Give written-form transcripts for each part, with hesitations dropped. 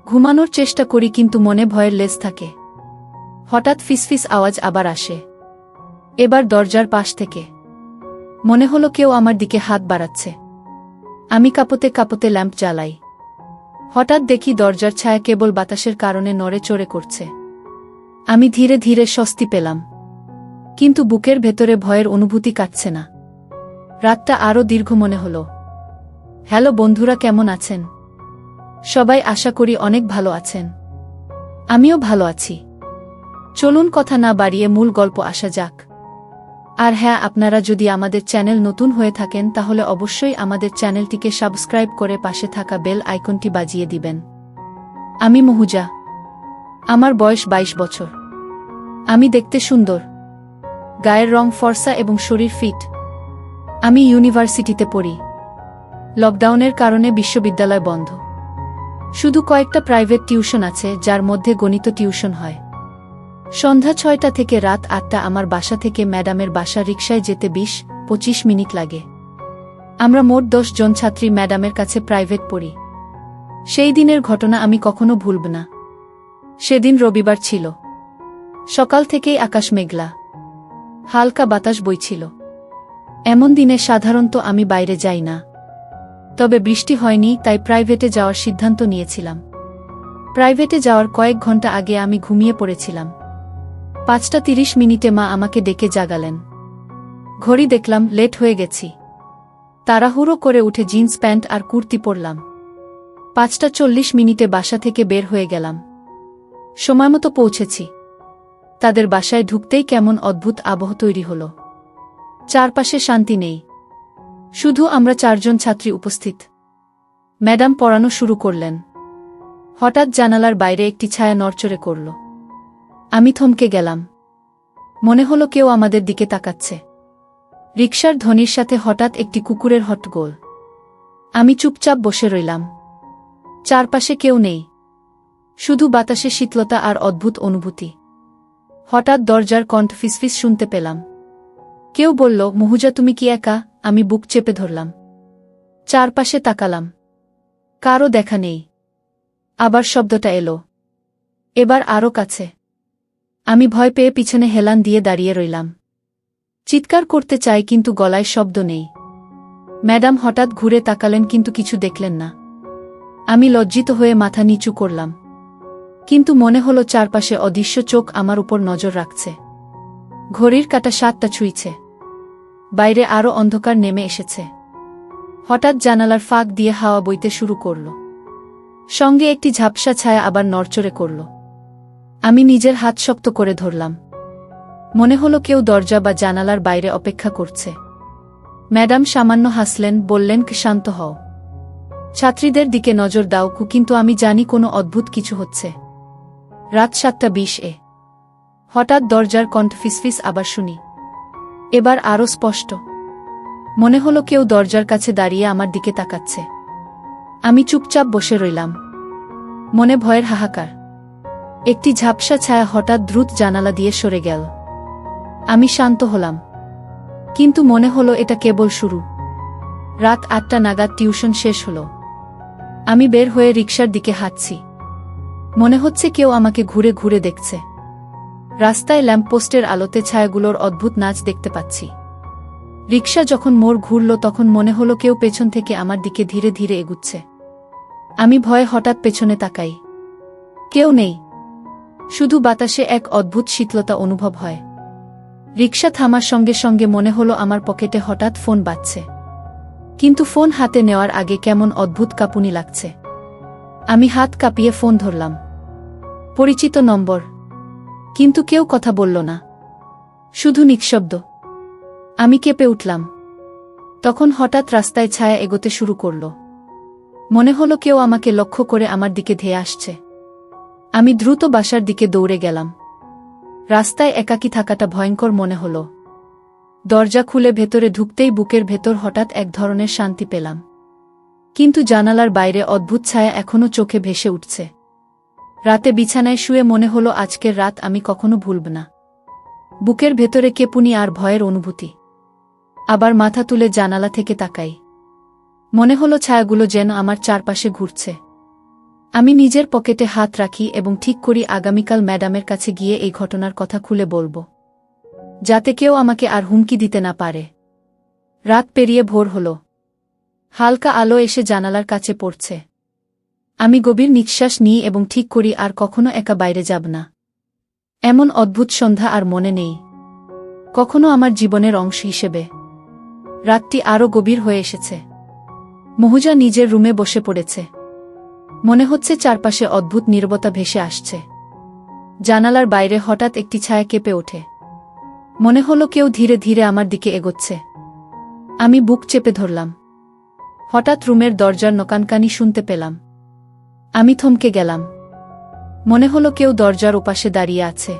ঘুমানোর চেষ্টা করি কিন্তু মনে ভয়ের লেজ থাকে। হঠাৎ ফিসফিস আওয়াজ আবার আসে, এবার দরজার পাশ থেকে। মনে হলো কেউ আমার দিকে হাত বাড়াচ্ছে। আমি কাঁপতে কাঁপতে ল্যাম্প জ্বালাই। হঠাৎ দেখি দরজার ছায়া কেবল বাতাসের কারণে নড়ে চড়ে করছে। আমি ধীরে ধীরে স্বস্তি পেলাম, কিন্তু বুকের ভেতরে ভয়ের অনুভূতি কাটছে না। রাতটা আরও দীর্ঘ মনে হলো। হ্যালো বন্ধুরা, কেমন আছেন সবাই? আশা করি অনেক ভালো আছেন। আমিও ভালো আছি। চলুন কথা না বাড়িয়ে মূল গল্প আসা যাক। আর হ্যাঁ, আপনারা যদি আমাদের চ্যানেল নতুন হয়ে থাকেন তাহলে অবশ্যই আমাদের চ্যানেলটিকে সাবস্ক্রাইব করে পাশে থাকা বেল আইকনটি বাজিয়ে দিবেন। আমি মহুজা। আমার বয়স 22 বছর। আমি দেখতে সুন্দর, গায়ের রং ফর্সা এবং শরীর ফিট। আমি ইউনিভার্সিটিতে পড়ি। লকডাউনের কারণে বিশ্ববিদ্যালয় বন্ধ। শুধু কয়েকটা প্রাইভেট টিউশন আছে, যার মধ্যে গণিত টিউশন হয়। সন্ধ্যা 6টা থেকে রাত 8টা আমার বাসা থেকে ম্যাডামের বাসা রিকশায় যেতে 20-25 মিনিট লাগে। আমরা মোট 10 জন ছাত্রী ম্যাডামের কাছে প্রাইভেট পড়ি। সেই দিনের ঘটনা আমি কখনো ভুলব না। সেদিন রবিবার ছিল। সকাল থেকেই আকাশ মেঘলা, হালকা বাতাস বইছিল। এমন দিনে সাধারণত আমি বাইরে যাই না, তবে বৃষ্টি হয়নি তাই প্রাইভেটে যাওয়ার সিদ্ধান্ত নিয়েছিলাম। প্রাইভেটে যাওয়ার কয়েক ঘন্টা আগে আমি ঘুমিয়ে পড়েছিলাম। 5:30 মা আমাকে ডেকে জাগালেন। ঘড়ি দেখলাম, লেট হয়ে গেছি। তাড়াহুড়ো করে উঠে জিন্স প্যান্ট আর কুর্তি পরলাম। 5:40 বাসা থেকে বের হয়ে গেলাম। সময়মতো পৌঁছেছি। তাদের বাসায় ঢুকতেই কেমন অদ্ভুত আবহ তৈরি হল। চারপাশে শান্তি নেই, শুধু আমরা 4 জন ছাত্রী উপস্থিত। ম্যাডাম পড়ানো শুরু করলেন। হঠাৎ জানালার বাইরে একটি ছায়া নড়চড়ে করল। আমি থমকে গেলাম। মনে হলো কেউ আমাদের দিকে তাকাচ্ছে। রিকশার ধ্বনির সাথে হঠাৎ একটি কুকুরের হট্টগোল। আমি চুপচাপ বসে রইলাম। চারপাশে কেউ নেই, শুধু বাতাসে শীতলতা আর অদ্ভুত অনুভূতি। হঠাৎ দরজার কণ্ঠ ফিসফিস শুনতে পেলাম। কেউ বলল, মহুজা তুমি কি একা? আমি বুক চেপে ধরলাম। চারপাশে তাকালাম, কারও দেখা নেই। আবার শব্দটা এলো, এবার আরও কাছে। আমি ভয় পেয়ে পিছনে হেলান দিয়ে দাঁড়িয়ে রইলাম। চিৎকার করতে চাই কিন্তু গলায় শব্দ নেই। ম্যাডাম হঠাৎ ঘুরে তাকালেন কিন্তু কিছু দেখলেন না। আমি লজ্জিত হয়ে মাথা নিচু করলাম, কিন্তু মনে হলো চারপাশে অদৃশ্য চোখ আমার উপর নজর রাখছে। ঘড়ির কাঁটা 7টা ছুঁইছে। বাইরে আরও অন্ধকার নেমে এসেছে। হঠাৎ জানালার ফাঁক দিয়ে হাওয়া বইতে শুরু করল। সঙ্গে একটি ঝাপসা ছায়া আবার নড়চড়ে করল। আমি নিজের হাত শক্ত করে ধরলাম। মনে হলো কেউ দরজা বা জানালার বাইরে অপেক্ষা করছে। ম্যাডাম সামান্য হাসলেন, বললেন, শান্ত হও, ছাত্রীদের দিকে নজর দাও। কিন্তু আমি জানি কোনো অদ্ভুত কিছু হচ্ছে। রাত 7:20 হঠাৎ দরজার কণ্ঠ ফিসফিস আবার শুনি। এবার আরও স্পষ্ট। মনে হলো কেউ দরজার কাছে দাঁড়িয়ে আমার দিকে তাকাচ্ছে। আমি চুপচাপ বসে রইলাম, মনে ভয়ের হাহাকার। একটি ঝাপসা ছায়া হঠাৎ দ্রুত জানালা দিয়ে সরে গেল। আমি শান্ত হলাম, কিন্তু মনে হলো এটা কেবল শুরু। রাত 8টা নাগাদ টিউশন শেষ হলো। আমি বের হয়ে রিকশার দিকে হাঁটছি। মনে হচ্ছে কেউ আমাকে ঘুরে ঘুরে দেখছে। রাস্তায় ল্যাম্পপোস্টের আলোতে ছায়াগুলোর অদ্ভুত নাচ দেখতে পাচ্ছি। রিকশা যখন মোড় ঘুরল তখন মনে হলো কেউ পেছন থেকে আমার দিকে ধীরে ধীরে এগুচ্ছে। আমি ভয়ে হঠাৎ পেছনে তাকাই। কেউ নেই, শুধু বাতাসে এক অদ্ভুত শীতলতা অনুভব হয়। রিকশা থামার সঙ্গে সঙ্গে মনে হলো আমার পকেটে হঠাৎ ফোন বাজছে। কিন্তু ফোন হাতে নেওয়ার আগে কেমন অদ্ভুত কাঁপুনি লাগছে। আমি হাত কাঁপিয়ে ফোন ধরলাম। পরিচিত নম্বর, কিন্তু কেউ কথা বলল না, শুধু নিঃশব্দ। আমি কেঁপে উঠলাম। তখন হঠাৎ রাস্তায় ছায়া এগোতে শুরু করল। মনে হলো কেউ আমাকে লক্ষ্য করে আমার দিকে ধেয়ে আসছে। আমি দ্রুত বাসার দিকে দৌড়ে গেলাম। রাস্তায় একাকী থাকাটা ভয়ঙ্কর মনে হলো। দরজা খুলে ভেতরে ঢুকতেই বুকের ভেতর হঠাৎ এক ধরনের শান্তি পেলাম। কিন্তু জানালার বাইরে অদ্ভুত ছায়া এখনো চোখে ভেসে উঠছে। রাতে বিছানায় শুয়ে মনে হলো আজকের রাত আমি কখনো ভুলব না। বুকের ভেতরে কেঁপুনি আর ভয়ের অনুভূতি। আবার মাথা তুলে জানালা থেকে তাকাই। মনে হলো ছায়াগুলো যেন আমার চারপাশে ঘুরছে। আমি নিজের পকেটে হাত রাখি এবং ঠিক করি আগামীকাল ম্যাডামের কাছে গিয়ে এই ঘটনার কথা খুলে বলবো, যাতে কেউ আমাকে আর হুমকি দিতে না পারে। রাত পেরিয়ে ভোর হল। হালকা আলো এসে জানালার কাছে পড়ছে। আমি গভীর নিঃশ্বাস নিই এবং ঠিক করি আর কখনো একা বাইরে যাব না। এমন অদ্ভুত সন্ধ্যা আর মনে নেই কখনো আমার জীবনের অংশ হিসেবে। রাতটি আরও গভীর হয়ে এসেছে। মহুজা নিজের রুমে বসে পড়েছে। মনে হচ্ছে চারপাশে অদ্ভুত নীরবতা ভেসে আসছে। জানালার বাইরে হঠাৎ একটি ছায়া কেঁপে ওঠে। মনে হলো কেউ ধীরে ধীরে আমার দিকে এগোচ্ছে। আমি বুক চেপে ধরলাম। হঠাৎ রুমের দরজার নকানকানি শুনতে পেলাম। আমি থমকে গেলাম। মনে হলো কেউ দরজার ওপাশে দাঁড়িয়ে আছে।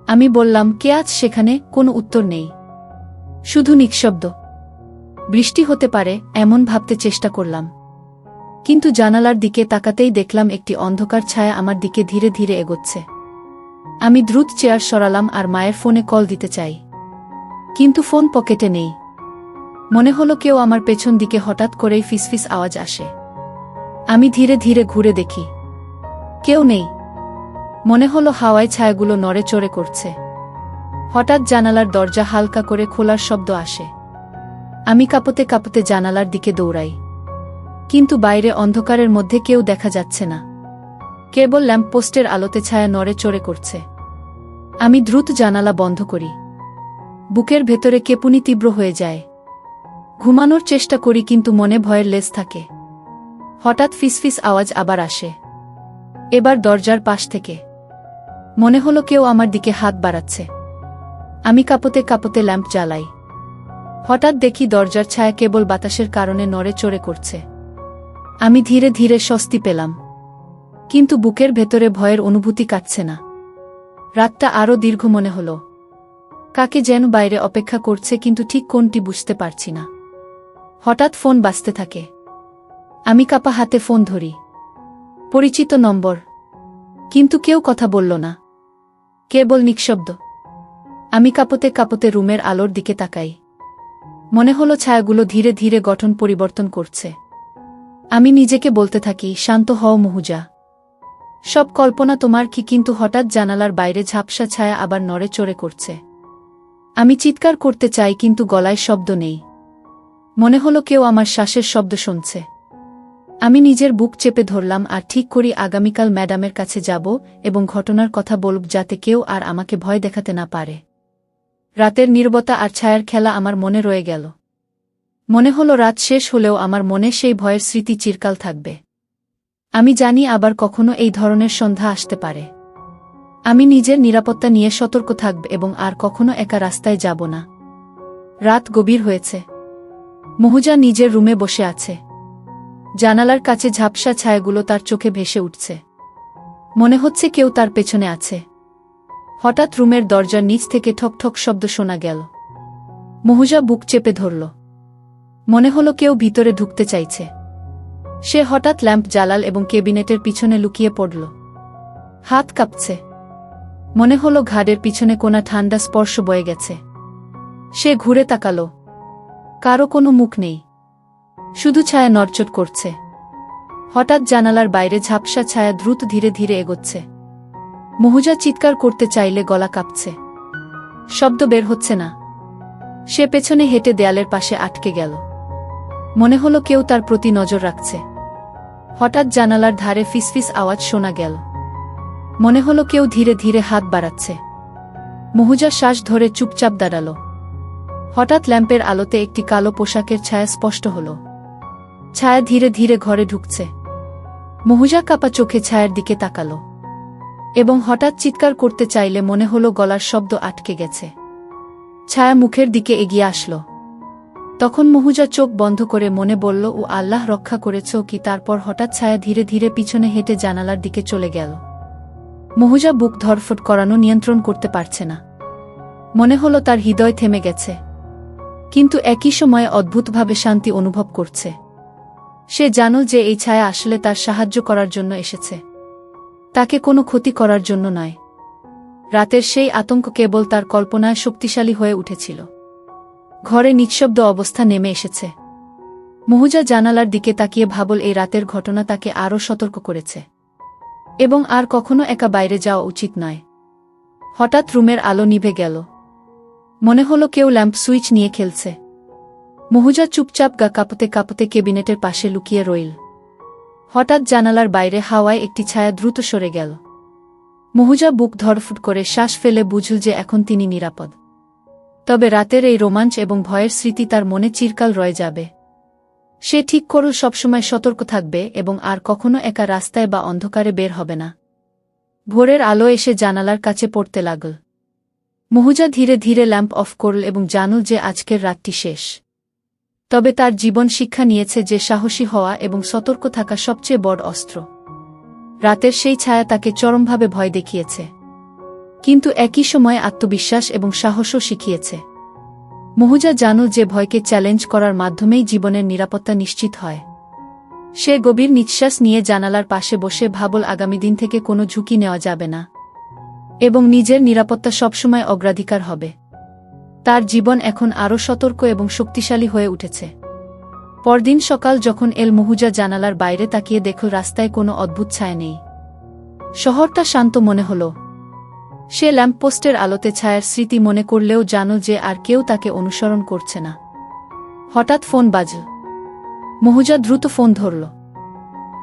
আমি বললাম, কে আছ সেখানে? কোনো উত্তর নেই, শুধু নিঃশব্দ। বৃষ্টি হতে পারে এমন ভাবতে চেষ্টা করলাম, কিন্তু জানালার দিকে তাকাতেই দেখলাম একটি অন্ধকার ছায়া আমার দিকে ধীরে ধীরে এগোচ্ছে। আমি দ্রুত চেয়ার সরালাম আর মায়ের ফোনে কল দিতে চাই, কিন্তু ফোন পকেটে নেই। মনে হলো কেউ আমার পেছন দিকে হঠাৎ করেই ফিসফিস আওয়াজ আসে। আমি ধীরে ধীরে ঘুরে দেখি, কেউ নেই। মনে হলো হাওয়ায় ছায়াগুলো নড়ে চড়ে করছে। হঠাৎ জানালার দরজা হালকা করে খোলার শব্দ আসে। আমি কাঁপতে কাঁপতে জানালার দিকে দৌড়াই, কিন্তু বাইরে অন্ধকারের মধ্যে কেউ দেখা যাচ্ছে না। কেবল ল্যাম্পপোস্টের আলোতে ছায়া নড়ে চড়ে করছে। আমি দ্রুত জানালা বন্ধ করি। বুকের ভেতরে কেঁপুনি তীব্র হয়ে যায়। ঘুমানোর চেষ্টা করি, কিন্তু মনে ভয়ের লেজ থাকে। হঠাৎ ফিসফিস আওয়াজ আবার আসে, এবার দরজার পাশ থেকে। মনে হলো কেউ আমার দিকে হাত বাড়াচ্ছে। আমি কাঁপতে কাঁপতে ল্যাম্প জ্বালাই। হঠাৎ দেখি দরজার ছায়া কেবল বাতাসের কারণে নড়ে চড়ে করছে। আমি ধীরে ধীরে স্বস্তি পেলাম, কিন্তু বুকের ভেতরে ভয়ের অনুভূতি কাটছে না। রাতটা আরও দীর্ঘ মনে হলো। কাকে যেন বাইরে অপেক্ষা করছে, কিন্তু ঠিক কোনটি বুঝতে পারছি না। হঠাৎ ফোন বাজতে থাকে। আমি কাঁপা হাতে ফোন ধরি। পরিচিত নম্বর, কিন্তু কেউ কথা বলল না, কেবল নিঃশব্দ। আমি কাঁপতে কাঁপতে রুমের আলোর দিকে তাকাই। মনে হলো ছায়াগুলো ধীরে ধীরে গঠন পরিবর্তন করছে। আমি নিজেকে বলতে থাকি, শান্ত হও মহুজা, সব কল্পনা তোমার কি। কিন্তু হঠাৎ জানালার বাইরে ঝাপসা ছায়া আবার নড়ে চড়ে করছে। আমি চিৎকার করতে চাই, কিন্তু গলায় শব্দ নেই। মনে হলো কেউ আমার শ্বাসের শব্দ শুনছে। আমি নিজের বুক চেপে ধরলাম আর ঠিক করি আগামীকাল ম্যাডামের কাছে যাব এবং ঘটনার কথা বলব, যাতে কেউ আর আমাকে ভয় দেখাতে না পারে। রাতের নীরবতা আর ছায়ার খেলা আমার মনে রয়ে গেল। মনে হলো রাত শেষ হলেও আমার মনে সেই ভয়ের স্মৃতি চিরকাল থাকবে। আমি জানি আবার কখনো এই ধরনের সন্ধ্যা আসতে পারে। আমি নিজের নিরাপত্তা নিয়ে সতর্ক থাকব এবং আর কখনো একা রাস্তায় যাব না। রাত গভীর হয়েছে। মহুজা নিজের রুমে বসে আছে। জানালার কাছে ঝাপসা ছায়াগুলো তার চোখে ভেসে উঠছে। মনে হচ্ছে কেউ তার পেছনে আছে। হঠাৎ রুমের দরজার নিচ থেকে ঠক ঠক শব্দ শোনা গেল। মহুজা বুক চেপে ধরল। মনে হলো কেউ ভিতরে ঢুকতে চাইছে। সে হঠাৎ ল্যাম্প জ্বালাল এবং কেবিনেটের পিছনে লুকিয়ে পড়ল। হাত কাঁপছে। মনে হলো ঘাড়ের পিছনে কোনা ঠান্ডা স্পর্শ বয়ে গেছে। সে ঘুরে তাকাল। কারো কোনো মুখ নেই, শুধু ছায়া নড়চড় করছে। হঠাৎ জানালার বাইরে ঝাপসা ছায়া দ্রুত ধীরে ধীরে এগোচ্ছে। মহুজা চিৎকার করতে চাইলে গলা কাঁপছে, শব্দ বের হচ্ছে না। সে পেছনে হেঁটে দেয়ালের পাশে আটকে গেল। মনে হলো কেউ তার প্রতি নজর রাখছে। হঠাৎ জানালার ধারে ফিসফিস আওয়াজ শোনা গেল। মনে হলো কেউ ধীরে ধীরে হাত বাড়াচ্ছে। মহুজা শ্বাস ধরে চুপচাপ দাঁড়াল। হঠাৎ ল্যাম্পের আলোতে একটি কালো পোশাকের ছায়া স্পষ্ট হল। ছায়া ধীরে ধীরে ঘরে ঢুকছে। মহুজা কাঁপা চোখে ছায়ার দিকে তাকাল এবং হঠাৎ চিৎকার করতে চাইলে মনে হলো গলার শব্দ আটকে গেছে। ছায়া মুখের দিকে এগিয়ে আসল। তখন মহুজা চোখ বন্ধ করে মনে বলল, ও আল্লাহ, রক্ষা করেছ কি। তারপর হঠাৎ ছায়া ধীরে ধীরে পিছনে হেঁটে জানালার দিকে চলে গেল। মহুজা বুক ধরফট করানো নিয়ন্ত্রণ করতে পারছে না। মনে হলো তার হৃদয় থেমে গেছে, কিন্তু একই সময়ে অদ্ভুতভাবে শান্তি অনুভব করছে। সে জানল যে এই ছায়া আসলে তার সাহায্য করার জন্য এসেছে, তাকে কোনো ক্ষতি করার জন্য নয়। রাতের সেই আতঙ্ক কেবল তার কল্পনায় শক্তিশালী হয়ে উঠেছিল। ঘরে নিঃশব্দ অবস্থা নেমে এসেছে। মহুজা জানালার দিকে তাকিয়ে ভাবল এই রাতের ঘটনা তাকে আরও সতর্ক করেছে এবং আর কখনো একা বাইরে যাওয়া উচিত নয়। হঠাৎ রুমের আলো নিভে গেল। মনে হলো কেউ ল্যাম্প সুইচ নিয়ে খেলছে। মহুজা চুপচাপ গা কাঁপতে কাঁপতে কেবিনেটের পাশে লুকিয়ে রইল। হঠাৎ জানালার বাইরে হাওয়ায় একটি ছায়া দ্রুত সরে গেল। মহুজা বুক ধড়ফড় করে শ্বাস ফেলে বুঝল যে এখন তিনি নিরাপদ। তবে রাতের এই রোমাঞ্চ এবং ভয়ের স্মৃতি তার মনে চিরকাল রয়ে যাবে। সে ঠিক করল সবসময় সতর্ক থাকবে এবং আর কখনো একা রাস্তায় বা অন্ধকারে বের হবে না। ভোরের আলো এসে জানালার কাছে পড়তে লাগল। মহুজা ধীরে ধীরে ল্যাম্প অফ করল এবং জানল যে আজকের রাতটি শেষ। তবে তার জীবন শিক্ষা নিয়েছে যে সাহসী হওয়া এবং সতর্ক থাকা সবচেয়ে বড় অস্ত্র। রাতের সেই ছায়া তাকে চরমভাবে ভয় দেখিয়েছে, কিন্তু একই সময়ে আত্মবিশ্বাস এবং সাহসও শিখিয়েছে। মহুজা জানল যে ভয়কে চ্যালেঞ্জ করার মাধ্যমেই জীবনের নিরাপত্তা নিশ্চিত হয়। সে গভীর নিঃশ্বাস নিয়ে জানালার পাশে বসে ভাবল আগামী দিন থেকে কোনো ঝুঁকি নেওয়া যাবে না এবং নিজের নিরাপত্তা সবসময় অগ্রাধিকার হবে। তার জীবন এখন আরও সতর্ক এবং শক্তিশালী হয়ে উঠেছে। পরদিন সকাল যখন মহুজা জানালার বাইরে তাকিয়ে দেখল রাস্তায় কোনো অদ্ভুত ছায়া নেই। শহরটা শান্ত মনে হল। সে ল্যাম্পপোস্টের আলোতে ছায়ার স্মৃতি মনে করলেও জানল যে আর কেউ তাকে অনুসরণ করছে না। হঠাৎ ফোন বাজল। মহুজা দ্রুত ফোন ধরল।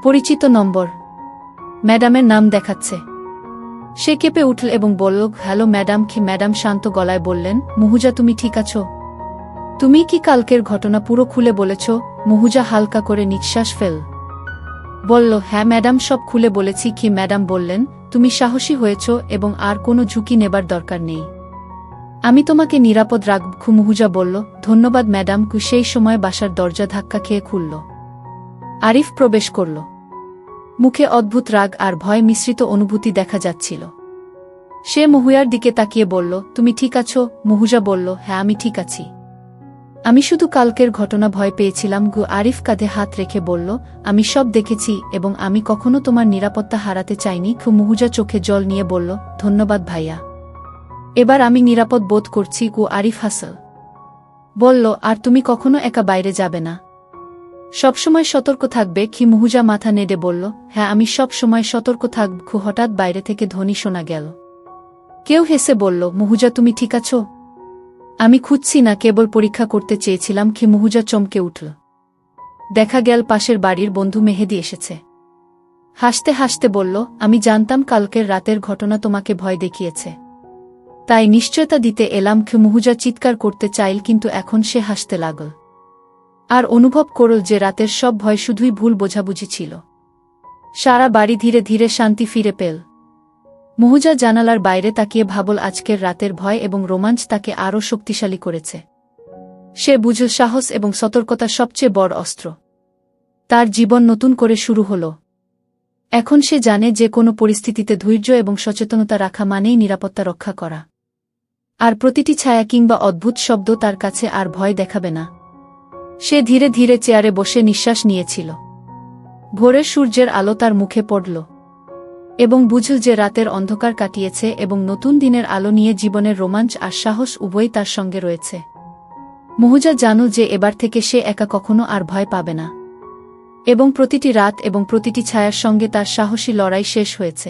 পরিচিত নম্বর। ম্যাডামের নাম দেখাচ্ছে। সে কেঁপে উঠল এবং বলল, হ্যালো ম্যাডাম। ম্যাডাম শান্ত গলায় বললেন, মহুজা তুমি ঠিক আছো? তুমি কি কালকের ঘটনা পুরো খুলে বলেছ? মহুজা হালকা করে নিঃশ্বাস ফেল। বলল, হ্যাঁ ম্যাডাম, সব খুলে বলেছি। ম্যাডাম বললেন, তুমি সাহসী হয়েছ এবং আর কোনো ঝুঁকি নেবার দরকার নেই। আমি তোমাকে নিরাপদ রাখব। মহুজা বলল, ধন্যবাদ ম্যাডাম। সেই সময় বাসার দরজা ধাক্কা খেয়ে খুলল। আরিফ প্রবেশ করল। মুখে অদ্ভুত রাগ আর ভয় মিশ্রিত অনুভূতি দেখা যাচ্ছিল। সে মহুয়ার দিকে তাকিয়ে বলল, তুমি ঠিক আছো? মহুজা বলল, হ্যাঁ আমি ঠিক আছি। আমি শুধু কালকের ঘটনা ভয় পেয়েছিলাম। আরিফ কাঁধে হাত রেখে বলল, আমি সব দেখেছি এবং আমি কখনো তোমার নিরাপত্তা হারাতে চাইনি। মহুজা চোখে জল নিয়ে বলল, ধন্যবাদ ভাইয়া। এবার আমি নিরাপদ বোধ করছি। আরিফ হাসল। বলল, আর তুমি কখনো একা বাইরে যাবে না? সবসময় সতর্ক থাকবে? মহুজা মাথা নেড়ে বলল, হ্যাঁ আমি সব সময় সতর্ক থাকব। হঠাৎ বাইরে থেকে ধ্বনি শোনা গেল। কেউ হেসে বলল, মহুজা তুমি ঠিক আছো? আমি খুঁজছি না, কেবল পরীক্ষা করতে চেয়েছিলাম। মহুজা চমকে উঠল। দেখা গেল পাশের বাড়ির বন্ধু মেহেদি এসেছে। হাসতে হাসতে বলল, আমি জানতাম কালকের রাতের ঘটনা তোমাকে ভয় দেখিয়েছে, তাই নিশ্চয়তা দিতে এলাম। মহুজা চিৎকার করতে চাইল, কিন্তু এখন সে হাসতে লাগল আর অনুভব করল যে রাতের সব ভয় শুধুই ভুল বোঝাবুঝি ছিল। সারা বাড়ি ধীরে ধীরে শান্তি ফিরে পেল। মহুজা জানালার বাইরে তাকিয়ে ভাবল আজকের রাতের ভয় এবং রোমাঞ্চ তাকে আরও শক্তিশালী করেছে। সে বুঝল সাহস এবং সতর্কতা সবচেয়ে বড় অস্ত্র। তার জীবন নতুন করে শুরু হল। এখন সে জানে যে কোনো পরিস্থিতিতে ধৈর্য এবং সচেতনতা রাখা মানেই নিরাপত্তা রক্ষা করা। আর প্রতিটি ছায়া কিংবা অদ্ভুত শব্দ তার কাছে আর ভয় দেখাবে না। সে ধীরে ধীরে চেয়ারে বসে নিঃশ্বাস নিয়েছিল। ভোরের সূর্যের আলো তার মুখে পড়ল এবং বুঝল যে রাতের অন্ধকার কাটিয়েছে এবং নতুন দিনের আলো নিয়ে জীবনের রোমাঞ্চ আর সাহস উভয়ই তার সঙ্গে রয়েছে। মহুজা জানল যে এবার থেকে সে একা কখনো আর ভয় পাবে না এবং প্রতিটি রাত এবং প্রতিটি ছায়ার সঙ্গে তার সাহসী লড়াই শেষ হয়েছে।